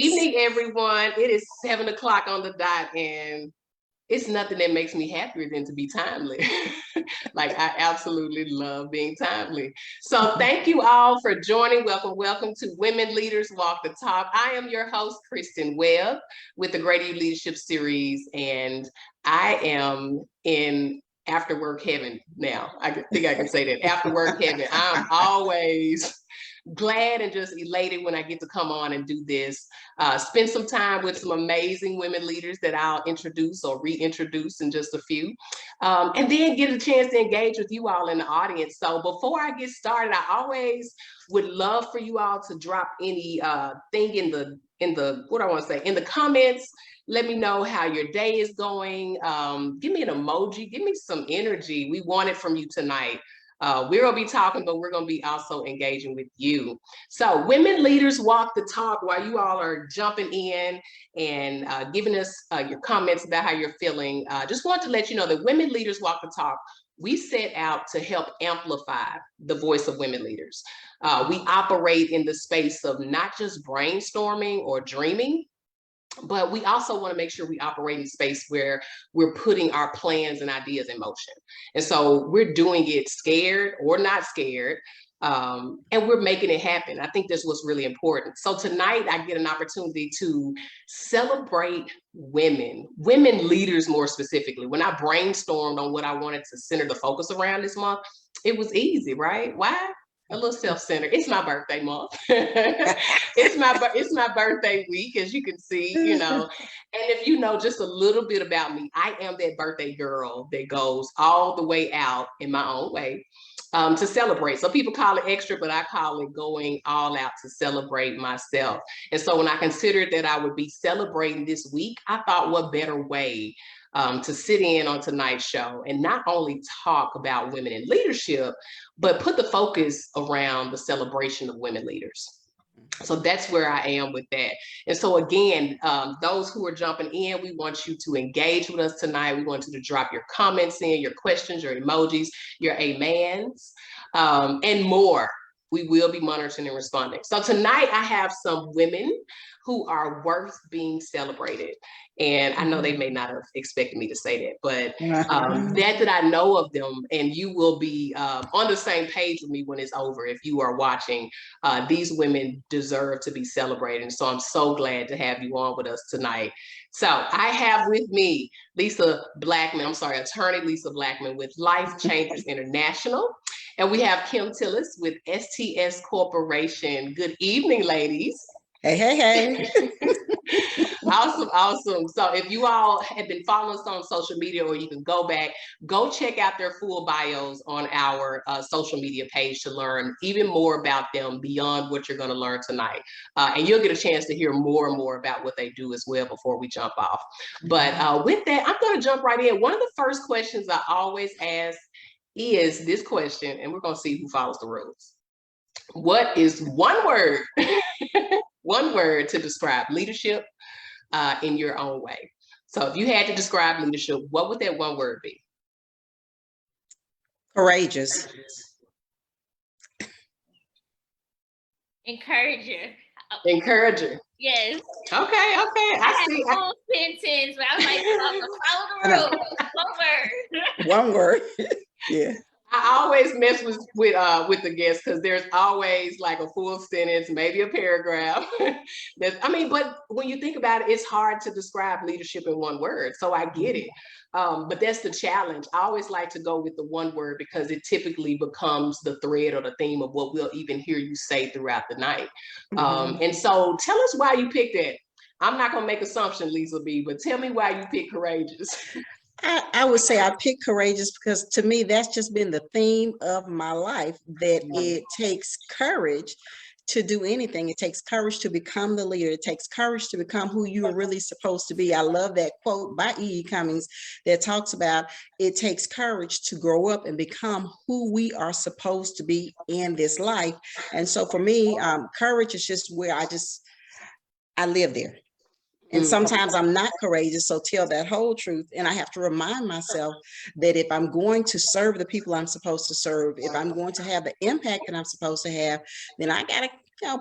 Evening, everyone. It is 7 o'clock on the dot, and it's nothing that makes me happier than to be timely. Like, I absolutely love being timely. So thank you all for joining. Welcome, welcome to Women Leaders Walk the Talk. I am your host, Christin Webb, with the Greater Leadership Series, and I am in after work heaven now. I think I can say that. After work heaven. I'm always glad and just elated when I get to come on and do this. Spend some time with some amazing women leaders that I'll introduce or reintroduce in just a few. And then get a chance to engage with you all in the audience. So before I get started, I always would love for you all to drop any thing in the what I want to say in the comments. Let me know how your day is going. Give me an emoji, give me some energy. We want it from you tonight. We're going to be talking, but we're going to be also engaging with you. So Women Leaders Walk the Talk, while you all are jumping in and giving us your comments about how you're feeling. Just want to let you know that Women Leaders Walk the Talk, we set out to help amplify the voice of women leaders. We operate in the space of not just brainstorming or dreaming, but we also want to make sure we operate in space where we're putting our plans and ideas in motion. And so we're doing it scared or not scared, and we're making it happen. I think that's what's really important. So tonight I get an opportunity to celebrate women leaders more specifically. When I brainstormed on what I wanted to center the focus around this month, it was easy, right? Why? A little self-centered. It's my birthday month. it's my birthday week, as you can see, you know. And if you know just a little bit about me, I am that birthday girl that goes all the way out in my own way to celebrate. So people call it extra, but I call it going all out to celebrate myself. And so when I considered that I would be celebrating this week, I thought, what better way to sit in on tonight's show and not only talk about women in leadership, but put the focus around the celebration of women leaders. So that's where I am with that. And so again, those who are jumping in, we want you to engage with us tonight. We want you to drop your comments in, your questions, your emojis, your amens, and more. We will be monitoring and responding. So tonight I have some women who are worth being celebrated. And I know they may not have expected me to say that, but that I know of them, and you will be on the same page with me when it's over. If you are watching, these women deserve to be celebrated. So I'm so glad to have you on with us tonight. So I have with me attorney Lisa Blackmon with Life Changers International. And we have Kim Tilus with STS Corporation. Good evening, ladies. Hey, hey, hey. Awesome. So if you all have been following us on social media, or you can go back, go check out their full bios on our social media page to learn even more about them beyond what you're going to learn tonight. And you'll get a chance to hear more and more about what they do as well before we jump off. But with that, I'm going to jump right in. One of the first questions I always ask is this question, and we're going to see who follows the rules. What is one word, one word to describe leadership in your own way? So if you had to describe leadership, what would that one word be? Courageous. Encourager. Encourager. Yes. Okay. I see. A full sentence, but I was like, follow the rule. One word. One word. Yeah. I always mess with the guests because there's always like a full sentence, maybe a paragraph. But when you think about it, it's hard to describe leadership in one word. So I get it. But that's the challenge. I always like to go with the one word because it typically becomes the thread or the theme of what we'll even hear you say throughout the night. And so tell us why you picked that. I'm not going to make assumptions, Lisa B, but tell me why you picked courageous. I would say I picked courageous because to me, that's just been the theme of my life, that it takes courage to do anything. It takes courage to become the leader. It takes courage to become who you are really supposed to be. I love that quote by E.E. Cummings that talks about it takes courage to grow up and become who we are supposed to be in this life. And so for me, courage is just where I live there. And sometimes I'm not courageous, so tell that whole truth. And I have to remind myself that if I'm going to serve the people I'm supposed to serve, if I'm going to have the impact that I'm supposed to have, then I got to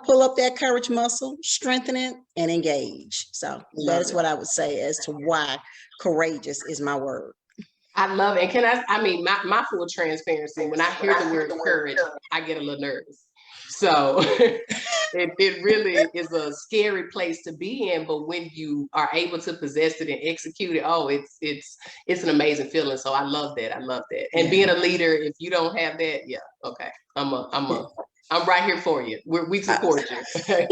pull up that courage muscle, strengthen it, and engage. So that is Love it. what I would say as to why courageous is my word. I love it. And I mean, my full transparency, when I hear the word courage, I get a little nervous. So it really is a scary place to be in, but when you are able to possess it and execute it, oh, it's an amazing feeling. So I love that. I love that. And being a leader, if you don't have that, yeah, okay. I'm right here for you. We support you.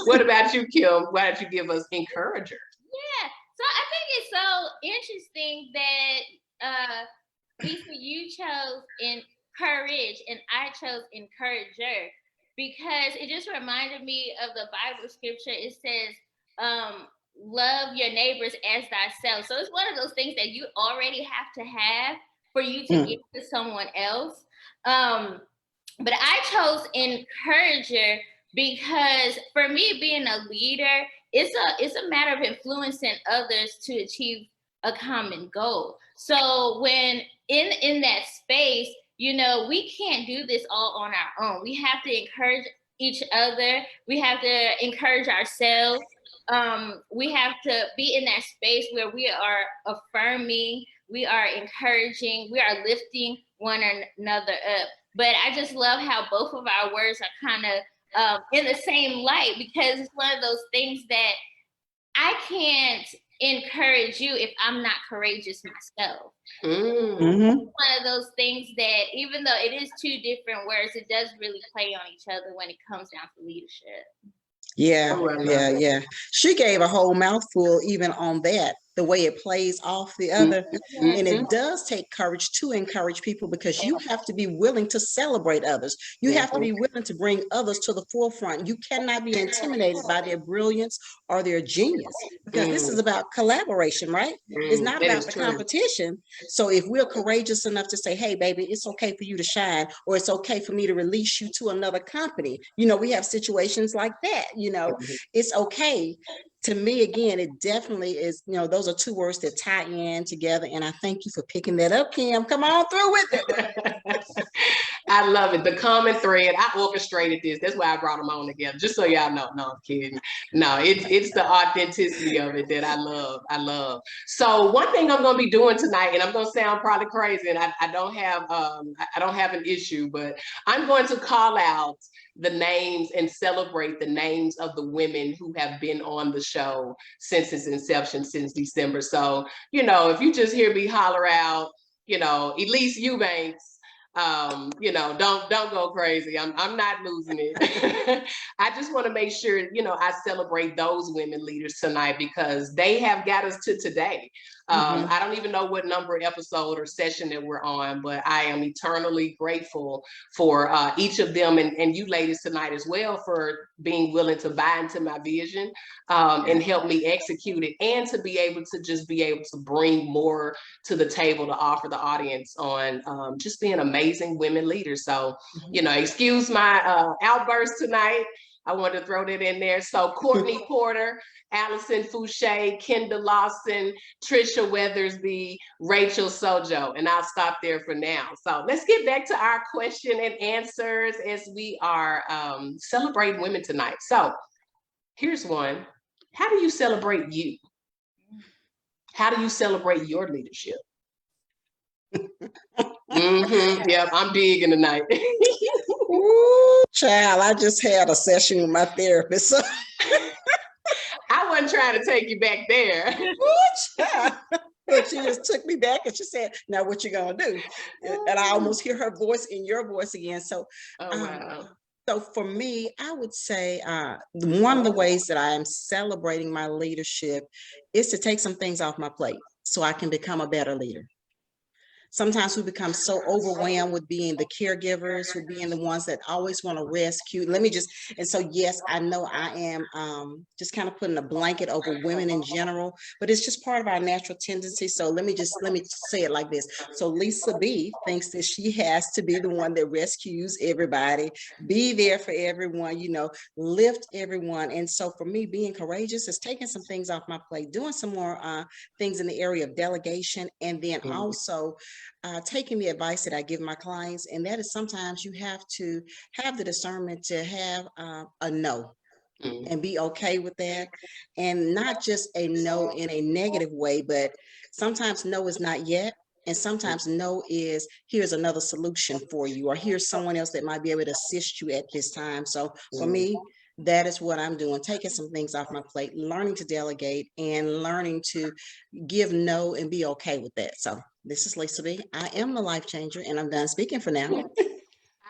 What about you, Kim? Why don't you give us encourager? Yeah. So I think it's so interesting that Lisa, you chose encourage and I chose encourager, because it just reminded me of the Bible scripture. It says, love your neighbors as thyself. So it's one of those things that you already have to have for you to give to someone else. But I chose encourager because for me, being a leader, it's a matter of influencing others to achieve a common goal. So when in that space, you know, we can't do this all on our own. We have to encourage each other. We have to encourage ourselves. We have to be in that space where we are affirming, we are encouraging, we are lifting one another up. But I just love how both of our words are kind of in the same light, because it's one of those things that I can't encourage you if I'm not courageous myself. Mm-hmm. One of those things that even though it is two different words, it does really play on each other when it comes down to leadership. Yeah. She gave a whole mouthful even on that, the way it plays off the other. And it does take courage to encourage people, because you have to be willing to celebrate others. You have to be willing to bring others to the forefront. You cannot be intimidated by their brilliance or their genius, because this is about collaboration, right? It's not about the competition. So if we're courageous enough to say, hey, baby, it's okay for you to shine, or it's okay for me to release you to another company. You know, we have situations like that, you know, it's okay. To me, again, it definitely is, you know, those are two words that tie in together. And I thank you for picking that up, Kim. Come on through with it. I love it. The common thread. I orchestrated this. That's why I brought them on together. Just so y'all know. No, I'm kidding. No, it's the authenticity of it that I love. I love. So one thing I'm going to be doing tonight, and I'm going to sound probably crazy, and I don't have an issue, but I'm going to call out the names and celebrate the names of the women who have been on the show since its inception, since December. So, you know, if you just hear me holler out, you know, Elise Eubanks, you know, don't go crazy. I'm not losing it. I just want to make sure, you know, I celebrate those women leaders tonight, because they have got us to today. I don't even know what number episode or session that we're on, but I am eternally grateful for each of them, and you ladies tonight as well, for being willing to buy into my vision and help me execute it, and to be able to just be able to bring more to the table to offer the audience on just being amazing women leaders. So, you know, excuse my outburst tonight. I wanted to throw that in there. So Courtney Porter, Allison Fouché, Kenda Lawson, Trisha Weathersby, Rachel Sojo, and I'll stop there for now. So let's get back to our question and answers as we are celebrating women tonight. So here's one. How do you celebrate you? How do you celebrate your leadership? Yep, I'm digging tonight. Ooh, child, I just had a session with my therapist. So. I wasn't trying to take you back there. Ooh, child. But she just took me back and she said, now what you gonna do? And I almost hear her voice in your voice again. So, wow. So for me, I would say one of the ways that I am celebrating my leadership is to take some things off my plate so I can become a better leader. Sometimes we become so overwhelmed with being the caregivers, with being the ones that always want to rescue. And so, yes, I know I am just kind of putting a blanket over women in general, but it's just part of our natural tendency. So let me say it like this. So Lisa B thinks that she has to be the one that rescues everybody, be there for everyone, you know, lift everyone. And so for me, being courageous is taking some things off my plate, doing some more things in the area of delegation, and then also taking the advice that I give my clients, and that is sometimes you have to have the discernment to have a no and be okay with that, and not just a no in a negative way, but sometimes no is not yet. And sometimes no is here's another solution for you, or here's someone else that might be able to assist you at this time. So for me, that is what I'm doing, taking some things off my plate, learning to delegate and learning to give no and be okay with that. So this is Lisa B. I am the life changer, and I'm done speaking for now.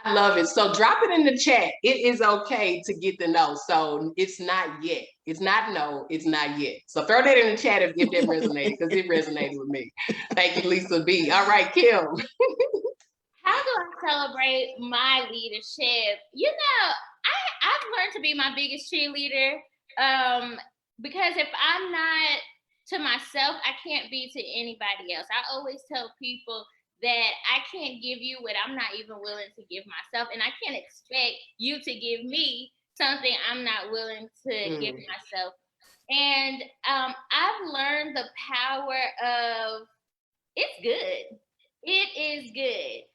I love it. So drop it in the chat. It is okay to get the no. So it's not yet. It's not no. It's not yet. So throw that in the chat if that resonated, because it resonated with me. Thank you, Lisa B. All right, Kim. How do I celebrate my leadership? You know, I've learned to be my biggest cheerleader, because if I'm not to myself, I can't be to anybody else. I always tell people that I can't give you what I'm not even willing to give myself, and I can't expect you to give me something I'm not willing to give myself. And I've learned the power of it's good. It is good.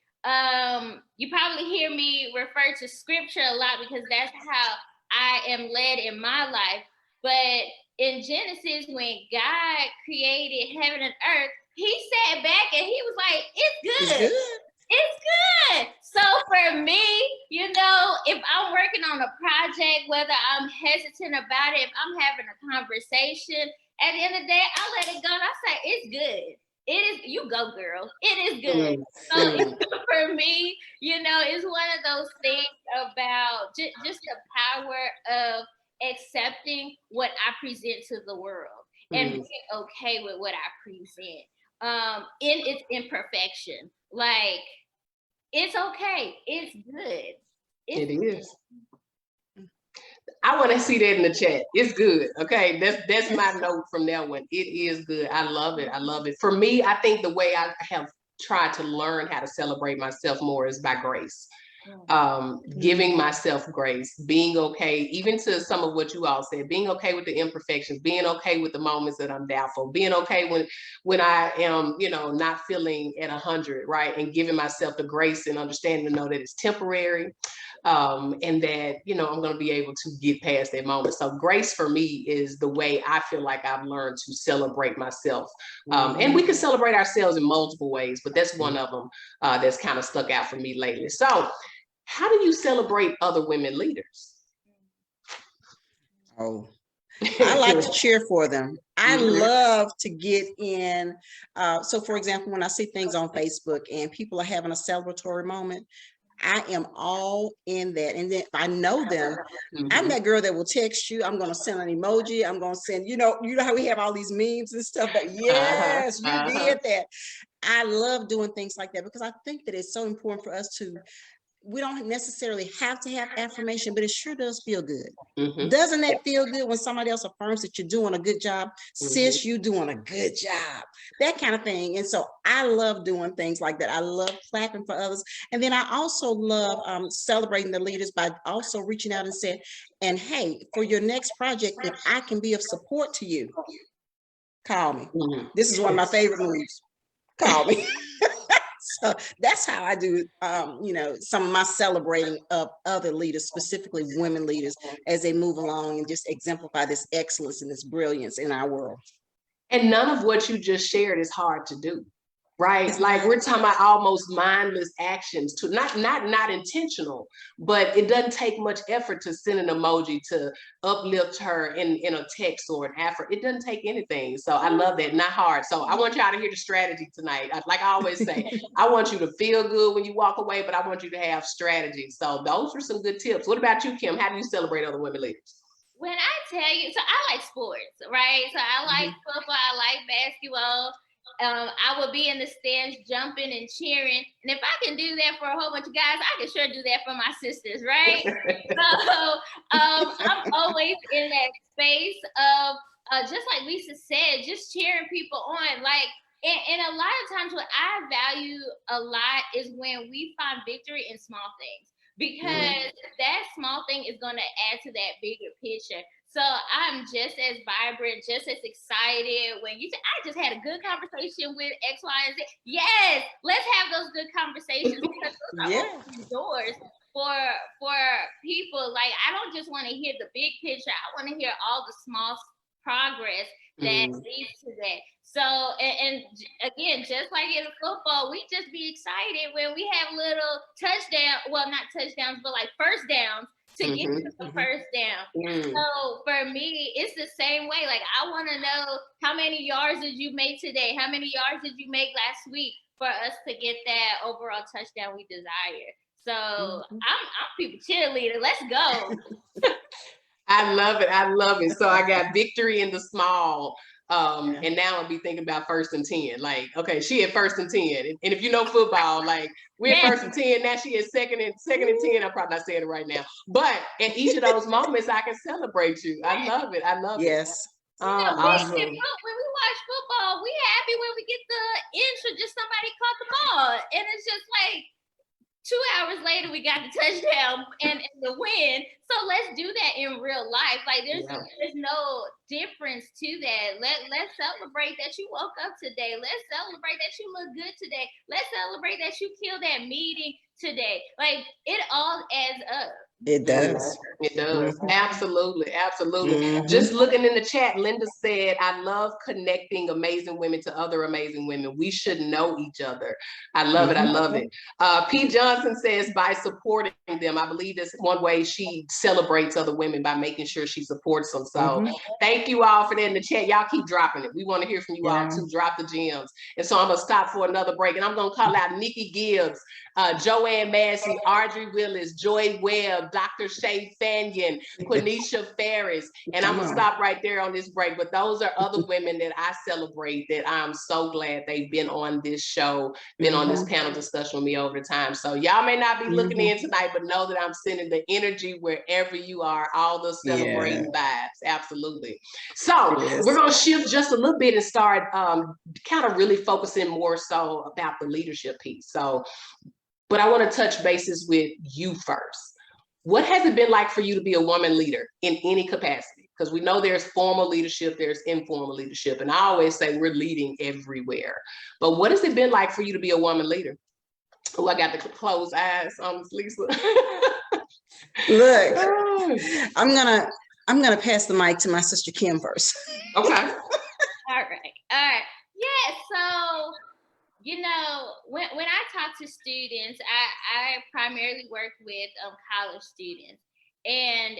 You probably hear me refer to scripture a lot because that's how I am led in my life. But in Genesis, when God created heaven and earth, he sat back and he was like, it's good. It's good. It's good. So for me, you know, if I'm working on a project, whether I'm hesitant about it, if I'm having a conversation, at the end of the day, I let it go and I say, it's good. It is, you go, girl. It is good. So for me, you know, it's one of those things about just the power of accepting what I present to the world and being okay with what I present in its imperfection. Like, it's okay. It's good. It is. I want to see that in the chat. It's good. Okay. That's my note from that one. It is good. I love it. I love it. For me, I think the way I have tried to learn how to celebrate myself more is by grace. Giving myself grace, being okay, even to some of what you all said, being okay with the imperfections, being okay with the moments that I'm doubtful, being okay when I am, you know, not feeling at 100, right? And giving myself the grace and understanding to know that it's temporary, and that, you know, I'm going to be able to get past that moment. So grace for me is the way I feel like I've learned to celebrate myself. And we can celebrate ourselves in multiple ways, but that's one of them that's kind of stuck out for me lately. So how do you celebrate other women leaders? Oh, I like to cheer for them. I love to get in. So for example, when I see things on Facebook and people are having a celebratory moment, I am all in that. And then if I know them, I'm that girl that will text you. I'm going to send an emoji. I'm going to send, you know how we have all these memes and stuff, but yes, you did that. I love doing things like that because I think that it's so important for us to, we don't necessarily have to have affirmation, but it sure does feel good. Doesn't that feel good when somebody else affirms that you're doing a good job? Sis, you doing a good job, that kind of thing. And so I love doing things like that. I love clapping for others. And then I also love celebrating the leaders by also reaching out and saying, and hey, for your next project, if I can be of support to you, call me. This is one of my favorite moves. Call me. So that's how I do, you know, some of my celebrating of other leaders, specifically women leaders, as they move along and just exemplify this excellence and this brilliance in our world. And none of what you just shared is hard to do, right? Like we're talking about almost mindless actions, to not intentional, but it doesn't take much effort to send an emoji to uplift her in a text or an effort. It doesn't take anything. So I love that. Not hard. So I want y'all to hear the strategy tonight. Like I always say, I want you to feel good when you walk away, but I want you to have strategy. So those are some good tips. What about you, Kim? How do you celebrate other women leaders? When I tell you, so I like sports, right? So I like football, I like basketball. I would be in the stands jumping and cheering. And if I can do that for a whole bunch of guys, I can sure do that for my sisters, right? So I'm always in that space of, just like Lisa said, just cheering people on. Like, and a lot of times what I value a lot is when we find victory in small things, because that small thing is going to add to that bigger picture. So I'm just as vibrant, just as excited. When you say, I just had a good conversation with X, Y, and Z. Yes, let's have those good conversations because those are opening doors for people. Like, I don't just want to hear the big picture. I want to hear all the small progress that leads to that. So, and again, just like in football, we just be excited when we have little not touchdowns, but like first downs to get to the first down. So for me, it's the same way. Like, I want to know, how many yards did you make today? How many yards did you make last week for us to get that overall touchdown we desire? So I'm people cheerleader. Let's go. I love it. I love it. So I got victory in the small. And now I'll be thinking about 1st and 10. Like, okay, she at 1st and 10. And if you know football, like, we're at 1st and 10. Now she is second and 10. I'm probably not saying it right now. But at each of those moments, I can celebrate you. I love it. I love it. Yes. Awesome. When we watch football, we happy when we get the inch or just somebody caught the ball. And it's just like, 2 hours later, we got the touchdown and the win. So let's do that in real life. Like, there's no difference to that. Let's celebrate that you woke up today. Let's celebrate that you look good today. Let's celebrate that you killed that meeting today. Like, it all adds up. It does. It does. Absolutely. Absolutely. Just looking in the chat, Linda said, I love connecting amazing women to other amazing women. We should know each other. I love it. I love it. P. Johnson says, by supporting them, I believe that's one way she celebrates other women, by making sure she supports them. So thank you all for that in the chat. Y'all keep dropping it. We want to hear from you all too. Drop the gems. And so I'm going to stop for another break, and I'm going to call out Nikki Gibbs, Joanne Massey, Audrey Willis, Joy Webb, Dr. Shay Fanyon, Quenisha Ferris, and I'm gonna stop right there on this break. But those are other women that I celebrate, that I'm so glad they've been on this show, been on this panel discussion with me over the time. So y'all may not be looking in tonight, but know that I'm sending the energy wherever you are, all the celebrating vibes. Absolutely. So we're gonna shift just a little bit and start kind of really focusing more so about the leadership piece. But I want to touch bases with you first. What has it been like for you to be a woman leader in any capacity? Because we know there's formal leadership, there's informal leadership. And I always say we're leading everywhere. But what has it been like for you to be a woman leader? Oh, I got the closed eyes on Lisa. Look, I'm gonna pass the mic to my sister Kim first. Okay. All right. Yeah, so when I talk to students, I primarily work with college students, and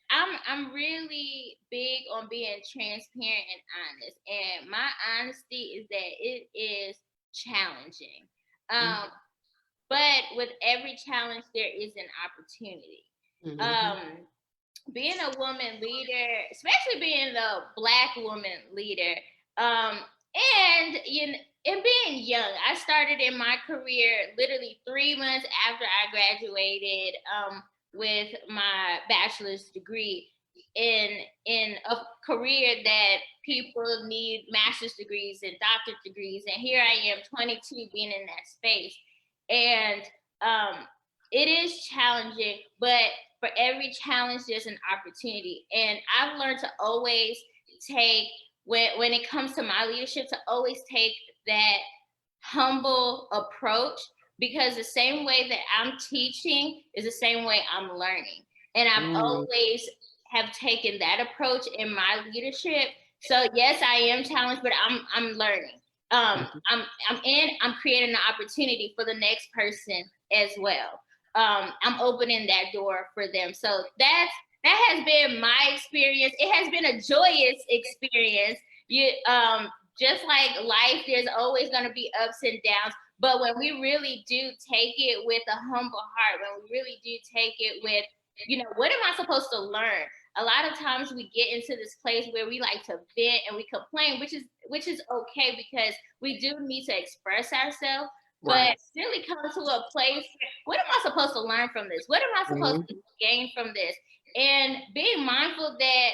I'm really big on being transparent and honest. And my honesty is that it is challenging, but with every challenge there is an opportunity. Being a woman leader, especially being a Black woman leader, and being young, I started in my career literally 3 months after I graduated with my bachelor's degree in a career that people need master's degrees and doctorate degrees. And here I am, 22, being in that space. And it is challenging, but for every challenge, there's an opportunity. And I've learned to always take, when it comes to my leadership, to always take that humble approach, because the same way that I'm teaching is the same way I'm learning. And I've always have taken that approach in my leadership. So yes, I am challenged, but I'm learning. I'm creating an opportunity for the next person as well. I'm opening that door for them. So that has been my experience. It has been a joyous experience. Just like life, there's always going to be ups and downs. But when we really do take it with a humble heart, when we really do take it with, what am I supposed to learn? A lot of times we get into this place where we like to vent and we complain, which is okay, because we do need to express ourselves. Right. But really come to a place, what am I supposed to learn from this? What am I supposed to gain from this? And being mindful that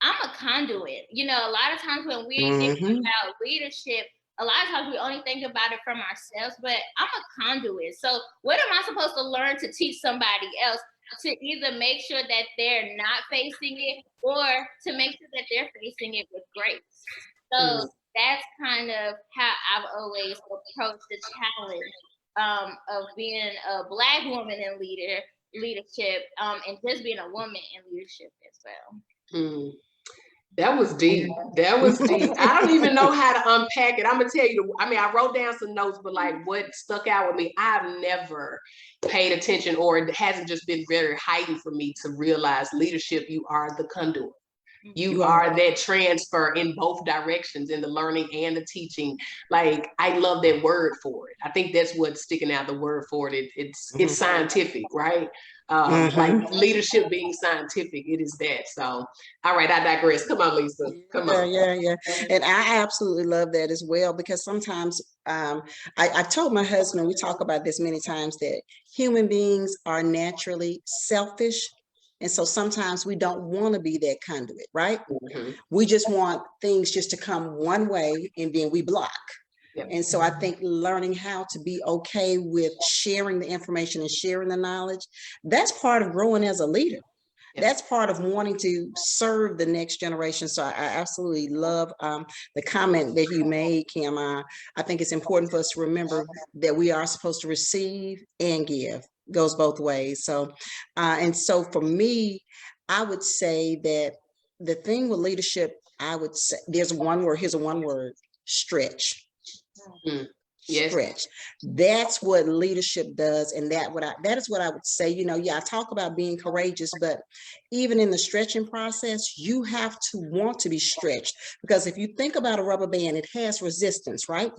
I'm a conduit. A lot of times when we think about leadership, a lot of times we only think about it from ourselves, but I'm a conduit. So what am I supposed to learn to teach somebody else? to either make sure that they're not facing it or to make sure that they're facing it with grace. So that's kind of how I've always approached the challenge of being a Black woman in leadership and just being a woman in leadership as well. That was deep. That was deep. I don't even know how to unpack it. I'm gonna tell you. I mean, I wrote down some notes, but like what stuck out with me, I've never paid attention, or it hasn't just been very heightened for me to realize leadership. You are the conduit. You are that transfer in both directions, in the learning and the teaching. Like, I love that word for it. I think that's what's sticking out, the word for it. It's scientific, right? Like leadership being scientific, it is that. So, all right, I digress. Come on, Lisa. Come on. Yeah. And I absolutely love that as well, because sometimes I told my husband, we talk about this many times, that human beings are naturally selfish. And so sometimes we don't want to be that conduit, right? We just want things just to come one way and then we block. And so I think learning how to be okay with sharing the information and sharing the knowledge, that's part of growing as a leader. That's part of wanting to serve the next generation. So I absolutely love the comment that you made, Kim. I think it's important for us to remember that we are supposed to receive and give. Goes both ways. So, and so for me, I would say that the thing with leadership, I would say there's one word, here's a one word: stretch. Stretch. That's what leadership does. And that is what I would say. You know, I talk about being courageous, but even in the stretching process, you have to want to be stretched, because if you think about a rubber band, it has resistance, right?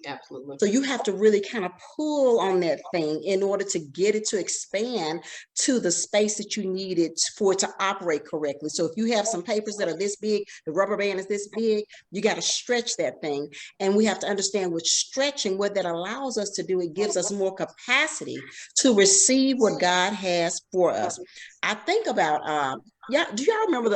Absolutely. So you have to really kind of pull on that thing in order to get it to expand to the space that you need it for it to operate correctly. So if you have some papers that are this big, the rubber band is this big, you got to stretch that thing. And we have to understand with stretching, what that allows us to do, it gives us more capacity to receive what God has for us. I think about, do y'all remember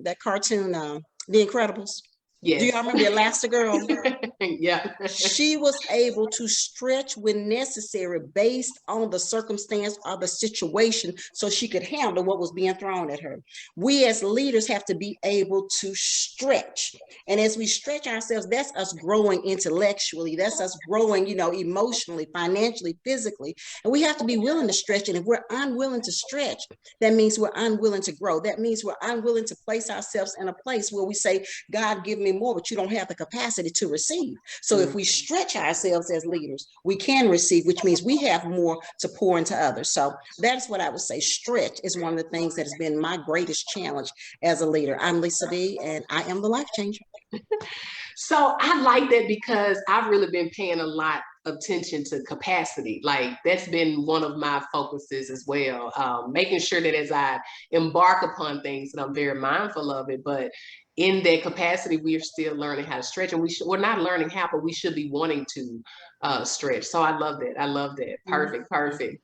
that cartoon, The Incredibles? Yes. Do y'all remember Elastigirl? Yeah. She was able to stretch when necessary based on the circumstance or the situation, so she could handle what was being thrown at her. We as leaders have to be able to stretch. And as we stretch ourselves, that's us growing intellectually. That's us growing, emotionally, financially, physically. And we have to be willing to stretch. And if we're unwilling to stretch, that means we're unwilling to grow. That means we're unwilling to place ourselves in a place where we say, God, give me more, but you don't have the capacity to receive. So if we stretch ourselves as leaders, we can receive, which means we have more to pour into others. So that's what I would say. Stretch is one of the things that has been my greatest challenge as a leader. I'm Lisa B, and I am the life changer. So I like that, because I've really been paying a lot of attention to capacity. Like, that's been one of my focuses as well. Making sure that as I embark upon things, that I'm very mindful of it. But in that capacity, we are still learning how to stretch, and we're not learning how, but we should be wanting to stretch. So I love that. I love that. Perfect.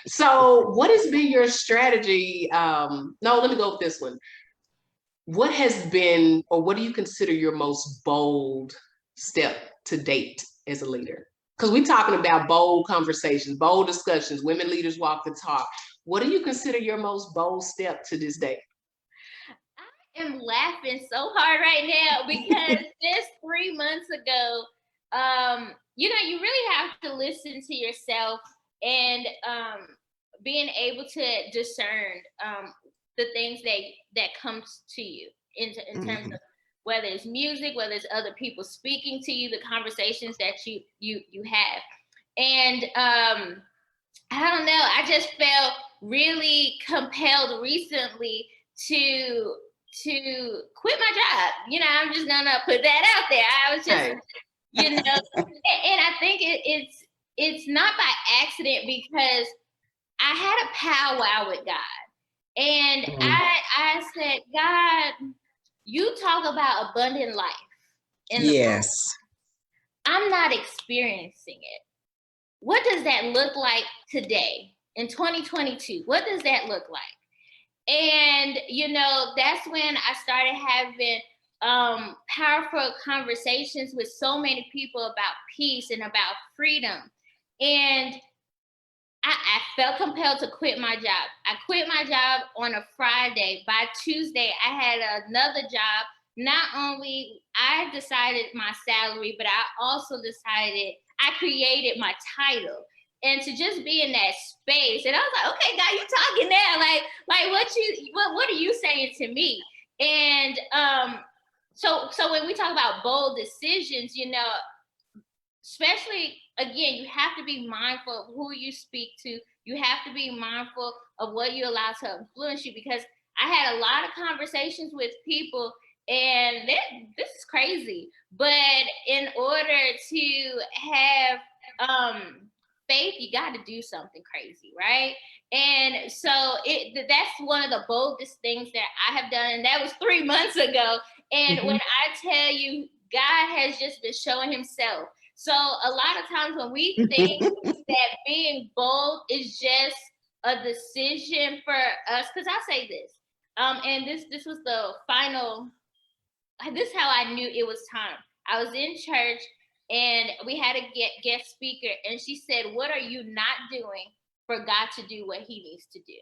So what has been your strategy? No, let me go with this one. What has been, or what do you consider your most bold step to date as a leader? Because we're talking about bold conversations, bold discussions, women leaders walk the talk. What do you consider your most bold step to this day? I am laughing so hard right now because just 3 months ago, you really have to listen to yourself and being able to discern the things that comes to you in terms of whether it's music, whether it's other people speaking to you, the conversations that you have. And I don't know, I just felt really compelled recently to quit my job. I'm just gonna put that out there. I was just, and I think it's not by accident, because I had a powwow with God. And I said, God, you talk about abundant life. Yes. I'm not experiencing it. What does that look like today in 2022? What does that look like? And, that's when I started having powerful conversations with so many people about peace and about freedom. And I felt compelled to quit my job. I quit my job on a Friday. By Tuesday, I had another job. Not only I decided my salary, but I also decided, I created my title. And to just be in that space, and I was like, okay, God, you talking now? Like what are you saying to me? And so when we talk about bold decisions, you know, especially, again, you have to be mindful of who you speak to. You have to be mindful of what you allow to influence you, because I had a lot of conversations with people, and this is crazy. But in order to have faith, you got to do something crazy, right? And so that's one of the boldest things that I have done, and that was 3 months ago. And when I tell you, God has just been showing himself. So a lot of times when we think that being bold is just a decision for us, because I say this, and this was the final, this is how I knew it was time. I was in church and we had a guest speaker, and she said, what are you not doing for God to do what he needs to do?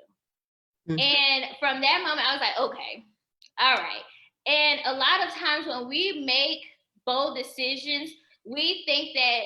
And from that moment, I was like, okay, all right. And a lot of times when we make bold decisions, we think that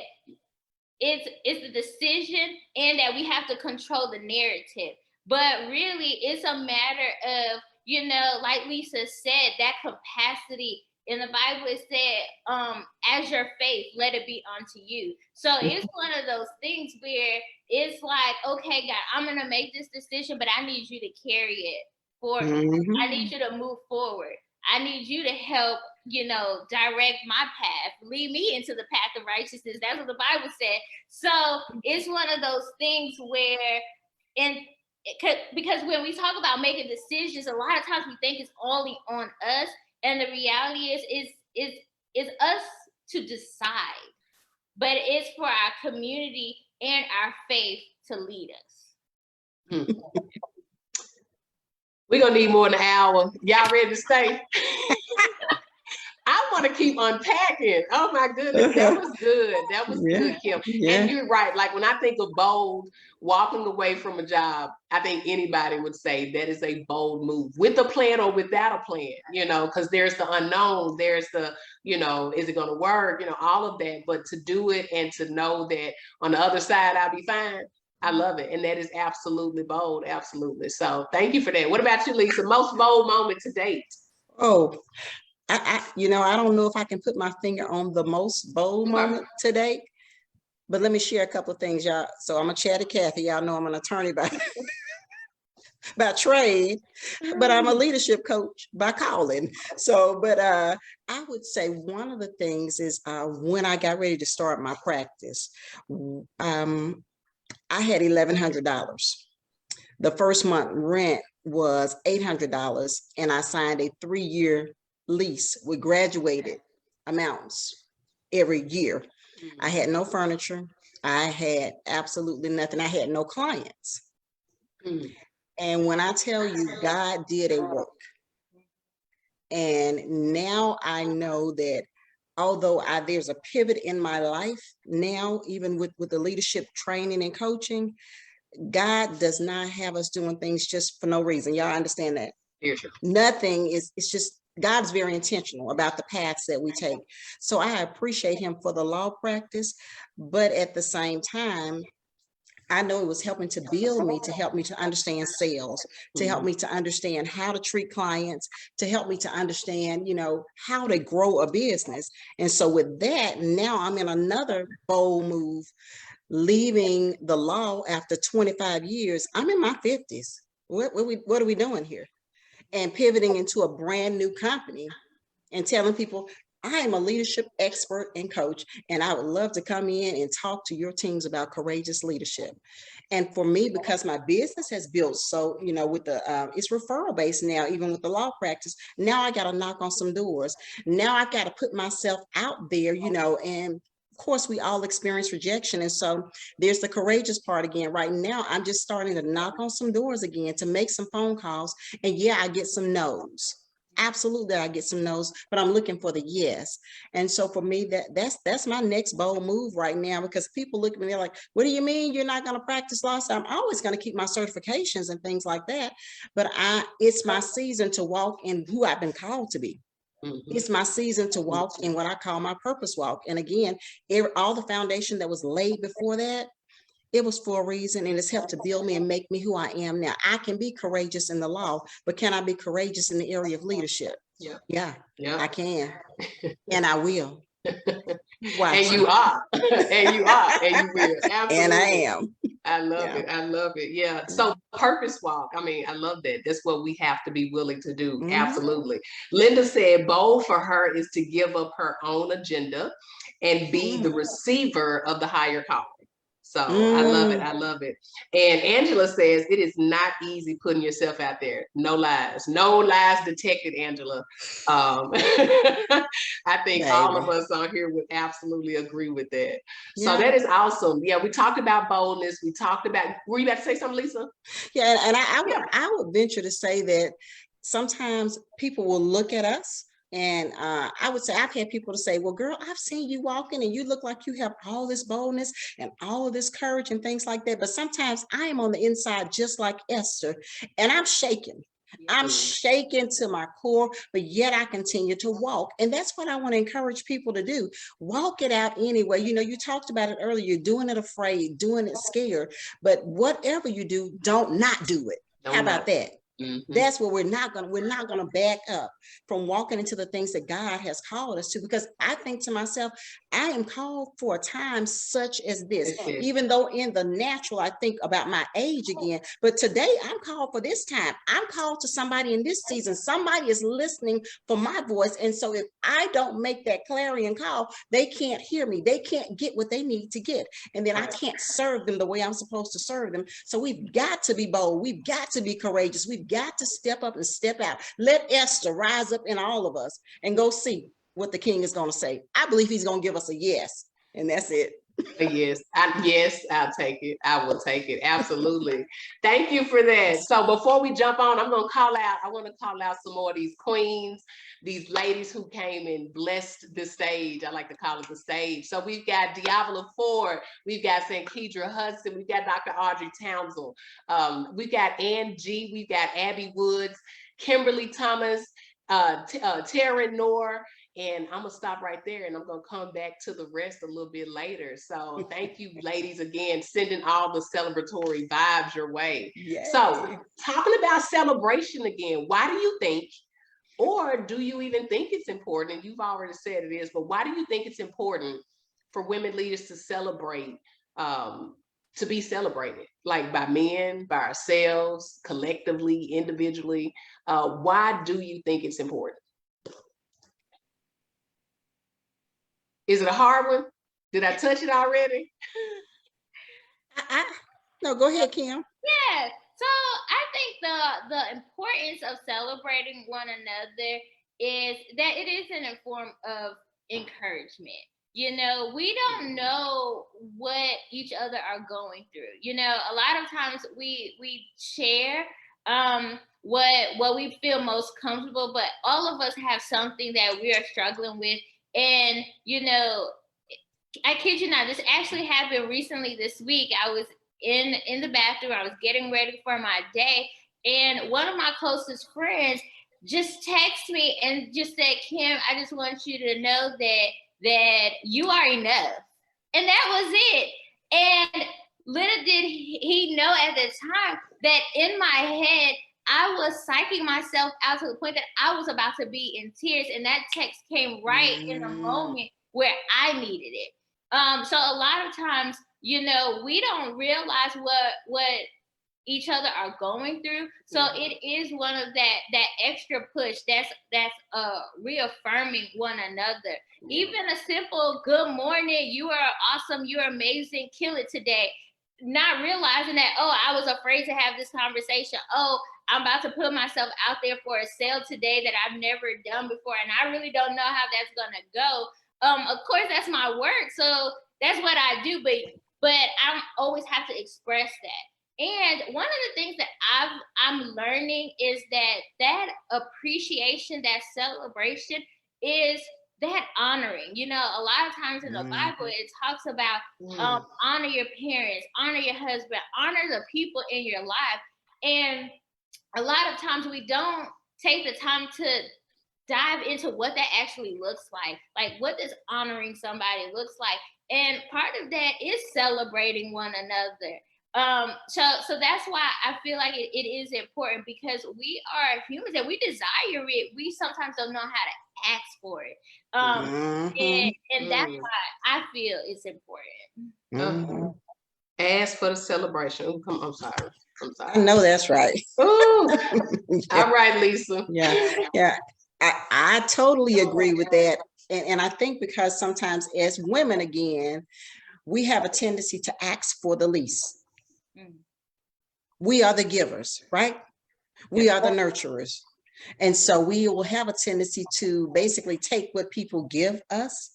it's the decision and that we have to control the narrative. But really, it's a matter of, you know, like Lisa said, that capacity. In the Bible, it said, as your faith, let it be unto you. So it's one of those things where it's like, okay, God, I'm going to make this decision, but I need you to carry it for me. I need you to move forward. I need you to help, you know, direct my path, lead me into the path of righteousness. That's what the Bible said. So it's one of those things where, because when we talk about making decisions, a lot of times we think it's only on us. And the reality is us to decide, but it's for our community and our faith to lead us. We're going to need more than an hour. Y'all ready to stay? I want to keep unpacking. Oh my goodness, that was good. That was good, Kim. And you're right. Like when I think of bold, walking away from a job, I think anybody would say that is a bold move, with a plan or without a plan, you know, because there's the unknown, there's the, you know, is it going to work, you know, all of that. But to do it and to know that on the other side, I'll be fine. I love it. And that is absolutely bold. Absolutely. So thank you for that. What about you, Lisa? Most bold moment to date? Oh, you know, I don't know if I can put my finger on the most bold moment today, but let me share a couple of things, y'all. So I'm a chatty Cathy. Y'all know I'm an attorney by trade, but I'm a leadership coach by calling. So, but I would say one of the things is when I got ready to start my practice, I had $1,100. The first month rent was $800, and I signed a 3-year lease with graduated amounts every year. I had no furniture. I had absolutely nothing. I had no clients. And when I tell you, God did a work. And now I know that although there's a pivot in my life now, even with the leadership training and coaching, God does not have us doing things just for no reason. Y'all understand that? Nothing is, it's just, God's very intentional about the paths that we take. So I appreciate him for the law practice, but at the same time, I know it was helping to build me, to help me to understand sales, to help me to understand how to treat clients, to help me to understand, you know, how to grow a business. And so with that, now I'm in another bold move, leaving the law after 25 years. I'm in my 50s. What are we doing here? And pivoting into a brand new company and telling people, I am a leadership expert and coach, and I would love to come in and talk to your teams about courageous leadership. And for me, because my business has built, so, you know, with the, it's referral based now, even with the law practice, now I got to knock on some doors. Now I've got to put myself out there, you know, and of course, we all experience rejection. And so there's the courageous part again. Right now, I'm just starting to knock on some doors again, to make some phone calls. And yeah, I get some no's. absolutely I get some no's, but I'm looking for the yes. And so for me, that's my next bold move right now, because people look at me, they're like, what do you mean you're not going to practice law? So I'm always going to keep my certifications and things like that. But it's my season to walk in who I've been called to be. It's my season to walk in what I call my purpose walk. And again, all the foundation that was laid before that, it was for a reason, and it's helped to build me and make me who I am now. I can be courageous in the law, but can I be courageous in the area of leadership? Yeah, I can, and I will. And you are, and you are, and you will. Absolutely. And I am. I love it. I love it. Yeah. So purpose walk. I mean, I love that. That's what we have to be willing to do. Absolutely. Linda said bold for her is to give up her own agenda and be the receiver of the higher calling. So I love it. I love it. And Angela says it is not easy putting yourself out there. No lies. No lies detected, Angela. I think all of us on here would absolutely agree with that. So that is awesome. Yeah, we talked about boldness. We talked about, were you about to say something, Lisa? Yeah, and I would venture to say that sometimes people will look at us. And I would say, I've had people to say, well, girl, I've seen you walking and you look like you have all this boldness and all of this courage and things like that. But sometimes I am on the inside, just like Esther, and I'm shaking. I'm shaken to my core, but yet I continue to walk. And that's what I want to encourage people to do. Walk it out anyway. You know, you talked about it earlier. You're doing it afraid, doing it scared. But whatever you do, don't not do it. How about that? That's what we're not gonna back up from walking into the things that God has called us to, because I think to myself, I am called for a time such as this. Even though in the natural, I think about my age again, but today I'm called for this time. I'm called to somebody in this season. Somebody is listening for my voice. And so if I don't make that clarion call, they can't hear me. They can't get what they need to get. And then I can't serve them the way I'm supposed to serve them. So we've got to be bold. We've got to be courageous. We've got to step up and step out. Let Esther rise up in all of us and go see what the king is going to say. I believe he's going to give us a yes, and that's it. Yes, I'll take it. I will take it. Absolutely. Thank you for that. So before we jump on, I want to call out some more of these queens, these ladies who came and blessed the stage. I like to call it the stage. So we've got Diavola Ford, we've got St. Kedra Hudson, we've got Dr. Audrey Townsend, we've got Ann G, we've got Abby Woods, Kimberly Thomas, Taryn Noor. And I'm gonna stop right there, and I'm gonna come back to the rest a little bit later. So thank you, ladies, again, sending all the celebratory vibes your way. Yay. So talking about celebration again, why do you think, or do you even think it's important? And you've already said it is, but why do you think it's important for women leaders to celebrate, to be celebrated, like by men, by ourselves, collectively, individually? Why do you think it's important? Is it a hard one? Did I touch it already? No, go ahead, Kim. Yeah. So I think the importance of celebrating one another is that it is in a form of encouragement. You know, we don't know what each other are going through. You know, a lot of times we share what we feel most comfortable, but all of us have something that we are struggling with. And, you know, I kid you not, this actually happened recently this week. I was in the bathroom. I was getting ready for my day. And one of my closest friends just texted me and just said, Kim, I just want you to know that you are enough. And that was it. And little did he know at the time that in my head, I was psyching myself out to the point that I was about to be in tears. And that text came right in a moment where I needed it. So a lot of times, you know, we don't realize what each other are going through. So it is one of that extra push that's reaffirming one another. Even a simple good morning, you are awesome, you're amazing, kill it today. Not realizing that, oh, I was afraid to have this conversation. Oh, I'm about to put myself out there for a sale today that I've never done before, and I really don't know how that's gonna go. Of course, that's my work, so that's what I do. But I always have to express that. And one of the things that I'm learning is that appreciation, that celebration is that honoring. You know, a lot of times in the Bible, it talks about honor your parents, honor your husband, honor the people in your life. And a lot of times we don't take the time to dive into what that actually looks like. Like, what does honoring somebody looks like? And part of that is celebrating one another. So that's why I feel like it is important, because we are humans and we desire it. We sometimes don't know how to ask for it. And that's why I feel it's important. Ask for the celebration. Ooh, I'm sorry. I know that's right. Ooh. Yeah. All right, Lisa. Yeah. I totally agree with that. And I think because sometimes as women, again, we have a tendency to ask for the least. We are the givers, right? We are the nurturers. And so we will have a tendency to basically take what people give us.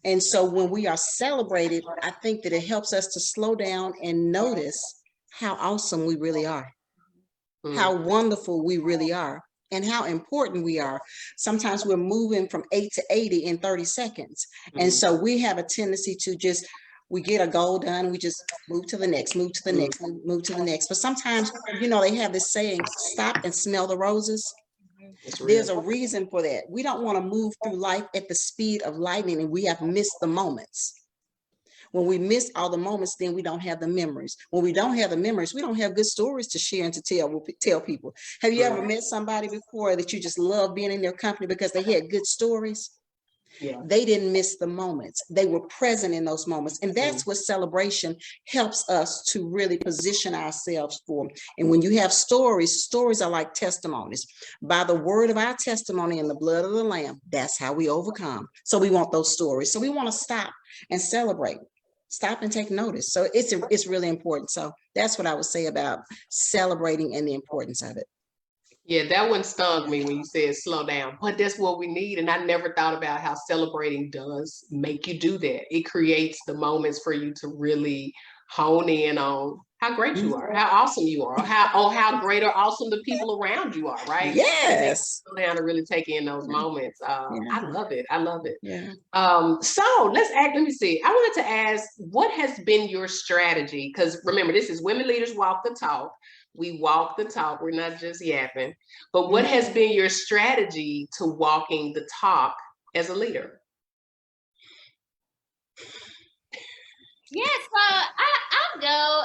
And so when we are celebrated, I think that it helps us to slow down and notice how awesome we really are, how wonderful we really are, and how important we are. Sometimes we're moving from 8 to 80 in 30 seconds. And so we have a tendency to just, we get a goal done, we just move to the next, move to the next, move to the next. But sometimes, you know, they have this saying, stop and smell the roses. There's a reason for that. We don't want to move through life at the speed of lightning, and we have missed the moments. When we miss all the moments, then we don't have the memories. When we don't have the memories, we don't have good stories to share and to tell people. Have you ever met somebody before that you just love being in their company because they had good stories? Yeah. They didn't miss the moments. They were present in those moments. And that's what celebration helps us to really position ourselves for. And when you have stories, stories are like testimonies. By the word of our testimony and the blood of the Lamb, that's how we overcome. So we want those stories. So we want to stop and celebrate. Stop and take notice. So it's really important. So that's what I would say about celebrating and the importance of it. Yeah, that one stung me when you said slow down, but that's what we need. And I never thought about how celebrating does make you do that. It creates the moments for you to really hone in on how great you are, how awesome you are, how great or awesome the people around you are, right? Yes. Slow down to really take in those moments. I love it. I love it. Yeah. So let me see. I wanted to ask, what has been your strategy? Because remember, this is Women Leaders Walk the Talk. We walk the talk. We're not just yapping. But what has been your strategy to walking the talk as a leader? Yes, I'll go.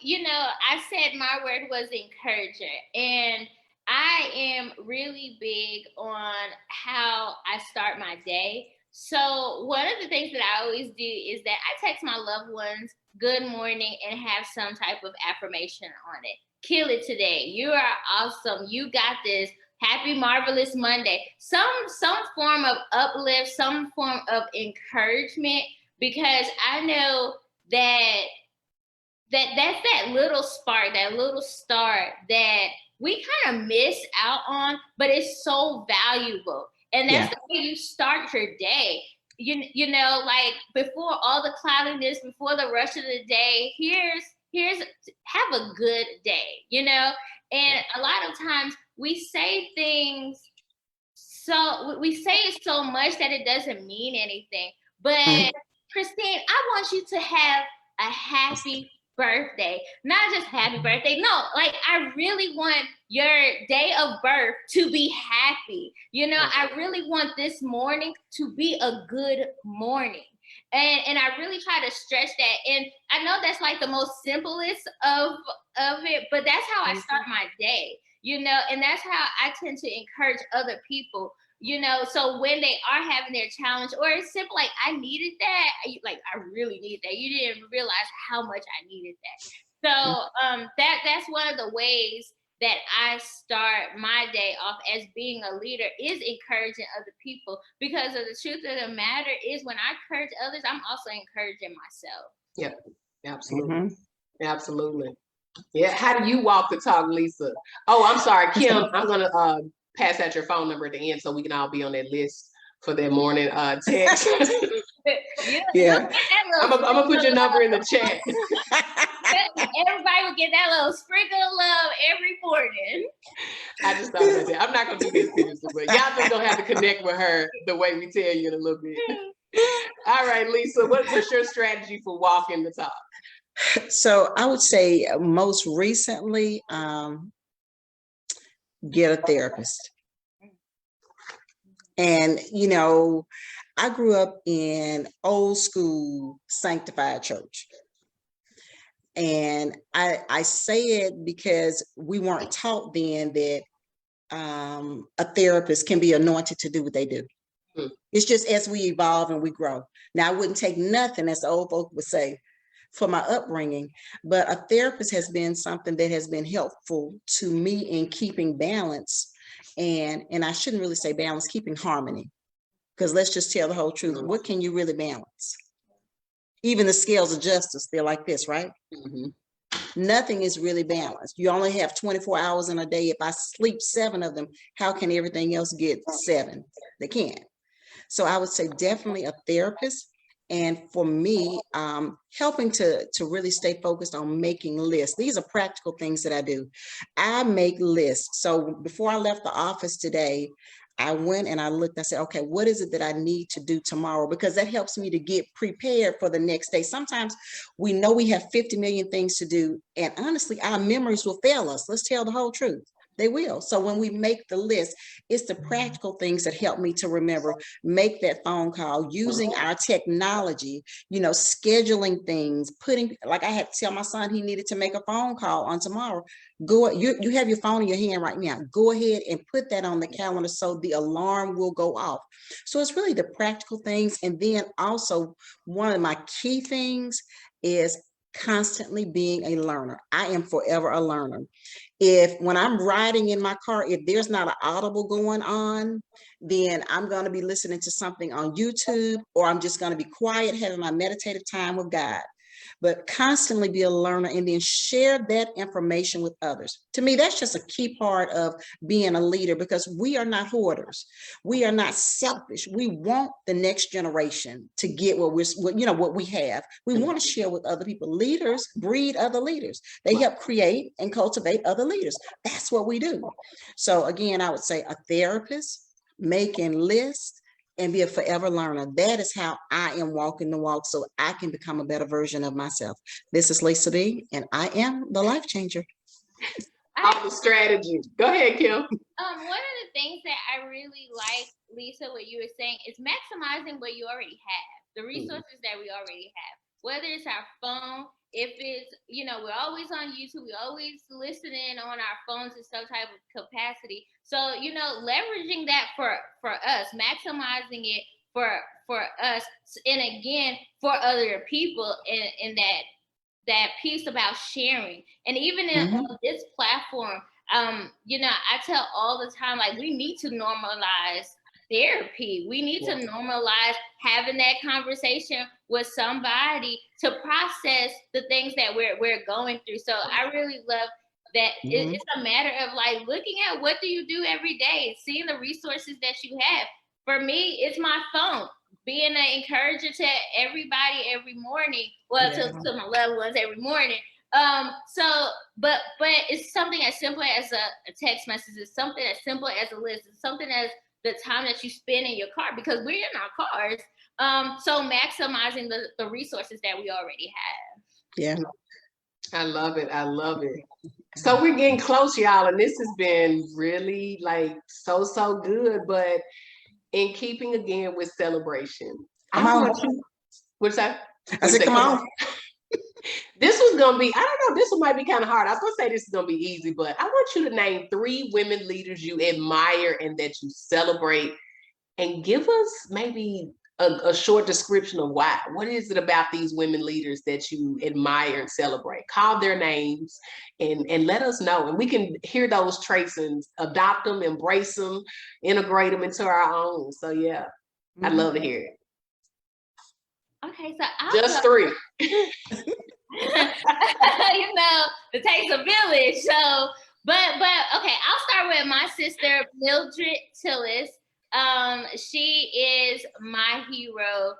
You know, I said my word was encourager, and I am really big on how I start my day. So one of the things that I always do is that I text my loved ones good morning and have some type of affirmation on it. Kill it today. You are awesome. You got this. Happy Marvelous Monday. Some form of uplift, some form of encouragement, because I know that's that little spark, that little start that we kind of miss out on, but it's so valuable. And that's the way you start your day. You know, like before all the cloudiness, before the rush of the day, here's have a good day, you know? And a lot of times we say things, so we say it so much that it doesn't mean anything. But Christine, I want you to have a happy birthday. Not just happy birthday. No, like I really want your day of birth to be happy. You know, I really want this morning to be a good morning. And I really try to stretch that. And I know that's like the most simplest of it, but that's how I start my day, you know, and that's how I tend to encourage other people, you know. So when they are having their challenge, or it's simple, like I needed that, like I really need that. You didn't realize how much I needed that. So that's one of the ways that I start my day off as being a leader, is encouraging other people, because of the truth of the matter is when I encourage others, I'm also encouraging myself. Yep, absolutely. Absolutely. Yeah. How do you walk the talk, Lisa? Oh, I'm sorry, Kim. I'm gonna pass out your phone number at the end so we can all be on that list for that morning text. I'm gonna put your number in the chat. everybody would get that little sprinkle of love every morning. I just thought about that. I'm not gonna do this seriously, but y'all just gonna have to connect with her the way we tell you in a little bit. All right, Lisa, what's your strategy for walking the talk? So I would say most recently, get a therapist. And, you know, I grew up in old school sanctified church. And I say it because we weren't taught then that a therapist can be anointed to do what they do. It's just as we evolve and we grow. Now, I wouldn't take nothing, as the old folk would say, for my upbringing, but a therapist has been something that has been helpful to me in keeping balance. And I shouldn't really say balance, keeping harmony, because let's just tell the whole truth. What can you really balance? Even the scales of justice, they're like this, right? Nothing is really balanced. You only have 24 hours in a day. If I sleep 7 of them, how can everything else get 7? They can't. So I would say definitely a therapist. And for me, helping to really stay focused on making lists. These are practical things that I do. I make lists. So before I left the office today, I went and I looked, I said, okay, what is it that I need to do tomorrow? Because that helps me to get prepared for the next day. Sometimes we know we have 50 million things to do. And honestly, our memories will fail us. Let's tell the whole truth. They will. So when we make the list, it's the practical things that help me to remember, make that phone call, using our technology, you know, scheduling things, putting, like I had to tell my son he needed to make a phone call on tomorrow. Go, you have your phone in your hand right now. Go ahead and put that on the calendar so the alarm will go off. So it's really the practical things. And then also one of my key things is constantly being a learner. I am forever a learner. When I'm riding in my car, if there's not an audible going on, then I'm going to be listening to something on YouTube, or I'm just going to be quiet, having my meditative time with God. But constantly be a learner and then share that information with others. To me, that's just a key part of being a leader, because we are not hoarders. We are not selfish. We want the next generation to get what we have. We want to share with other people. Leaders breed other leaders. They help create and cultivate other leaders. That's what we do. So again, I would say a therapist, making lists, and be a forever learner. That is how I am walking the walk, so I can become a better version of myself. This is Lisa B, and I am the life changer. All the strategy. Go ahead, Kim. One of the things that I really like, Lisa, what you were saying is maximizing what you already have, the resources that we already have, whether it's our phone, if it's, we're always on YouTube, we're always listening on our phones in some type of capacity. So, leveraging that for us, maximizing it for us, and again, for other people, in that piece about sharing. And even in this platform, I tell all the time, like, we need to normalize therapy. We need to normalize having that conversation with somebody to process the things that we're going through. So I really love that. It's a matter of like looking at what do you do every day, seeing the resources that you have. For me, it's my phone, being an encourager to everybody every morning, to my loved ones every morning. But it's something as simple as a text message. It's something as simple as a list. It's something as the time that you spend in your car, because we're in our cars. So maximizing the resources that we already have. Yeah. I love it. I love it. So we're getting close, y'all, and this has been really like so good, but in keeping again with celebration. What's that? I said, come on. This was gonna be, I don't know, this one might be kind of hard. I was gonna say this is gonna be easy, but I want you to name 3 women leaders you admire and that you celebrate, and give us maybe a short description of why. What is it about these women leaders that you admire and celebrate? Call their names and let us know, and we can hear those traits and adopt them, embrace them, integrate them into our own. So yeah, I'd love to hear it. Okay, so just 3. It takes a village. So, but okay, I'll start with my sister, Mildred Tilus. She is my hero